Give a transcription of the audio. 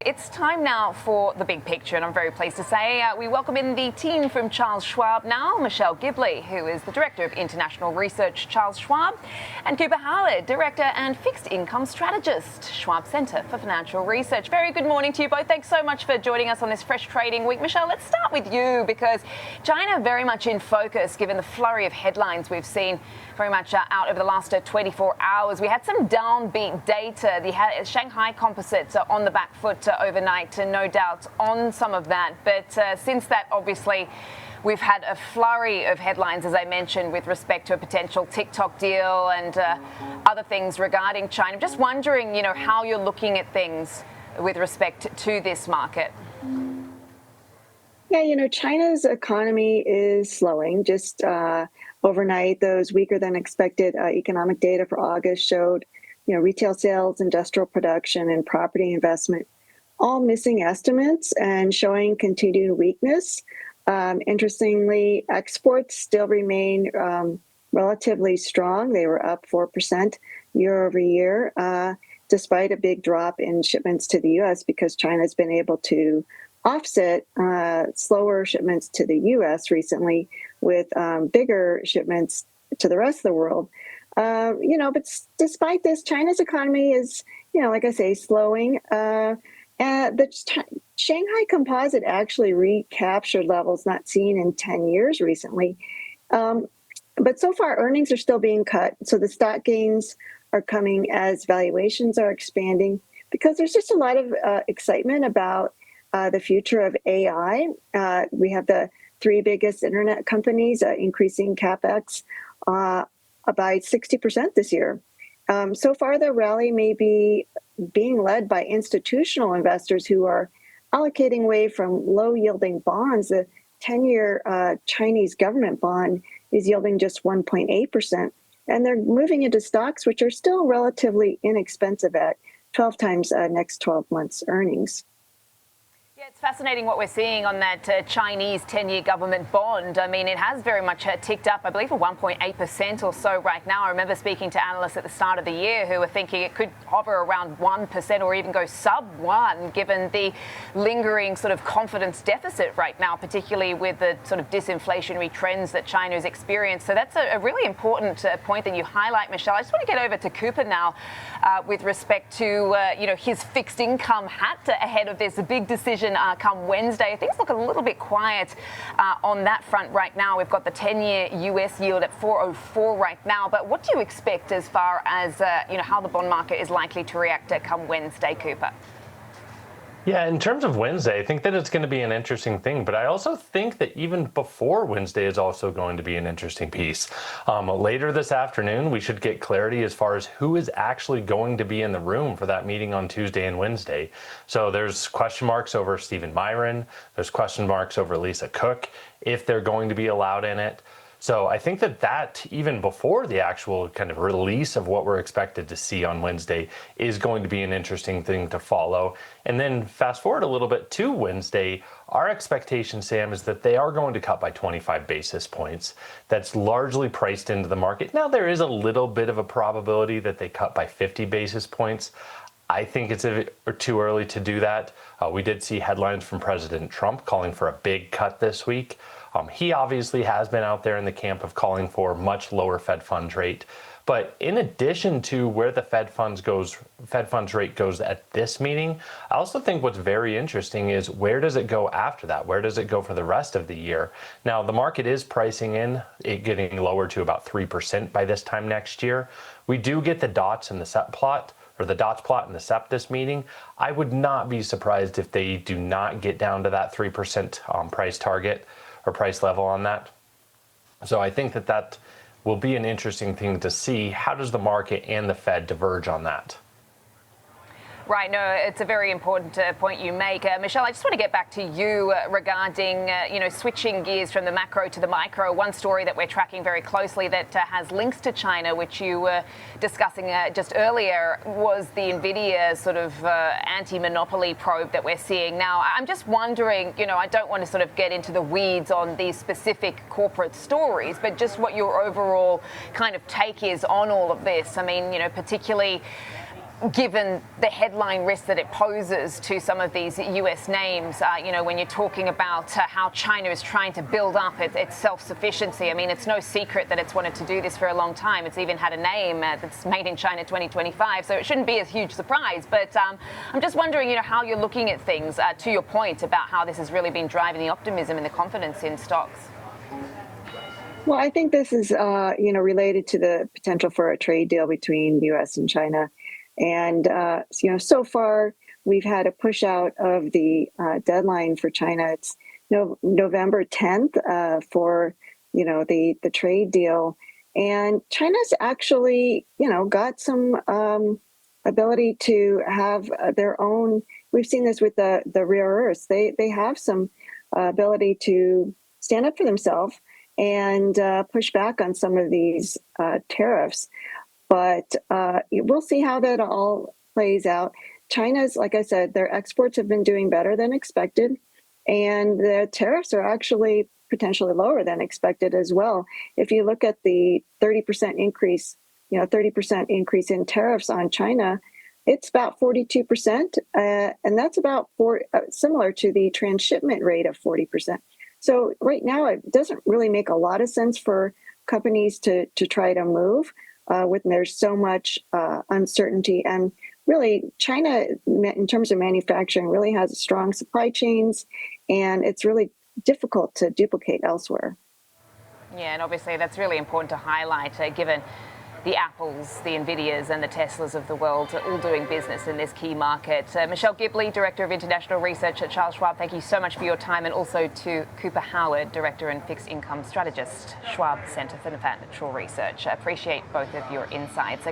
It's time now for the big picture, and I'm very pleased to say we welcome in the team from Charles Schwab now, Michelle Gibley, who is the Director of International Research, Charles Schwab, and Cooper Howard, Director and Fixed Income Strategist, Schwab Centre for Financial Research. Very good morning to you both. Thanks so much for joining us on this fresh trading week. Michelle, let's start with you because China very much in focus given the flurry of headlines we've seen very much out over the last 24 hours. We had some downbeat data. The Shanghai composites are on the back foot overnight, no doubt on some of that. But since that, obviously, we've had a flurry of headlines, as I mentioned, with respect to a potential TikTok deal and other things regarding China. I'm just wondering, how you're looking at things with respect to this market. Yeah, China's economy is slowing. Just overnight, those weaker than expected economic data for August showed, retail sales, industrial production, and property investment all missing estimates and showing continued weakness. Interestingly, exports still remain relatively strong. They were up 4% year over year, despite a big drop in shipments to the U.S. because China's been able to offset slower shipments to the U.S. recently with bigger shipments to the rest of the world. But despite this, China's economy is, like I say, slowing. The Shanghai composite actually recaptured levels not seen in 10 years recently. But so far, earnings are still being cut. So the stock gains are coming as valuations are expanding because there's just a lot of excitement about the future of AI. We have the three biggest internet companies increasing CapEx by 60% this year. So far, the rally may be being led by institutional investors who are allocating away from low-yielding bonds. The 10-year Chinese government bond is yielding just 1.8%, and they're moving into stocks which are still relatively inexpensive at 12 times next 12 months' earnings. Yeah, it's fascinating what we're seeing on that Chinese 10-year government bond. I mean, it has very much ticked up, I believe, for 1.8% or so right now. I remember speaking to analysts at the start of the year who were thinking it could hover around 1% or even go sub-1, given the lingering sort of confidence deficit right now, particularly with the sort of disinflationary trends that China has experienced. So that's a really important point that you highlight, Michelle. I just want to get over to Cooper now with respect to, his fixed income hat ahead of this big decision come Wednesday. Things look a little bit quiet on that front right now. We've got the 10-year US yield at 4.04 right now. But what do you expect as far as how the bond market is likely to react come Wednesday, Cooper? Yeah, in terms of Wednesday, I think that it's going to be an interesting thing, but I also think that even before Wednesday is also going to be an interesting piece. Later this afternoon, we should get clarity as far as who is actually going to be in the room for that meeting on Tuesday and Wednesday. So there's question marks over Stephen Myron, there's question marks over Lisa Cook, if they're going to be allowed in it. So I think that even before the actual kind of release of what we're expected to see on Wednesday is going to be an interesting thing to follow. And then fast forward a little bit to Wednesday, our expectation, Sam, is that they are going to cut by 25 basis points. That's largely priced into the market. Now, there is a little bit of a probability that they cut by 50 basis points. I think it's too early to do that. We did see headlines from President Trump calling for a big cut this week. He obviously has been out there in the camp of calling for much lower Fed funds rate. But in addition to where the Fed funds rate goes at this meeting, I also think what's very interesting is where does it go after that? Where does it go for the rest of the year? Now, the market is pricing in it getting lower to about 3% by this time next year. We do get the dots in the SEP plot, or the dots plot in the SEP this meeting. I would not be surprised if they do not get down to that 3% price target or price level on that. So I think that will be an interesting thing to see. How does the market and the Fed diverge on that? Right, no, it's a very important point you make. Michelle, I just want to get back to you regarding, switching gears from the macro to the micro. One story that we're tracking very closely that has links to China, which you were discussing just earlier, was the Nvidia sort of anti-monopoly probe that we're seeing. Now, I'm just wondering, I don't want to sort of get into the weeds on these specific corporate stories, but just what your overall kind of take is on all of this. I mean, particularly given the headline risk that it poses to some of these US names, when you're talking about how China is trying to build up its self-sufficiency. I mean, it's no secret that it's wanted to do this for a long time. It's even had a name that's Made in China 2025, so it shouldn't be a huge surprise. But I'm just wondering, how you're looking at things, to your point about how this has really been driving the optimism and the confidence in stocks. Well, I think this is, related to the potential for a trade deal between the U.S. and China. And, so far we've had a push out of the deadline for China. It's November 10th for, the trade deal. And China's actually, got some ability to have their own. We've seen this with the rare earths. They have some ability to stand up for themselves and push back on some of these tariffs. But we'll see how that all plays out. China's, like I said, their exports have been doing better than expected, and the tariffs are actually potentially lower than expected as well. If you look at the 30% increase, 30% increase in tariffs on China, it's about 42%, and that's about similar to the transshipment rate of 40%. So right now, it doesn't really make a lot of sense for companies to try to move when there's so much uncertainty. And really, China, in terms of manufacturing, really has strong supply chains, and it's really difficult to duplicate elsewhere. Yeah, and obviously that's really important to highlight, given the Apples, the Nvidias and the Teslas of the world are all doing business in this key market. Michelle Gibley, Director of International Research at Charles Schwab, thank you so much for your time, and also to Cooper Howard, Director and Fixed Income Strategist, Schwab Center for Financial Research. I appreciate both of your insights.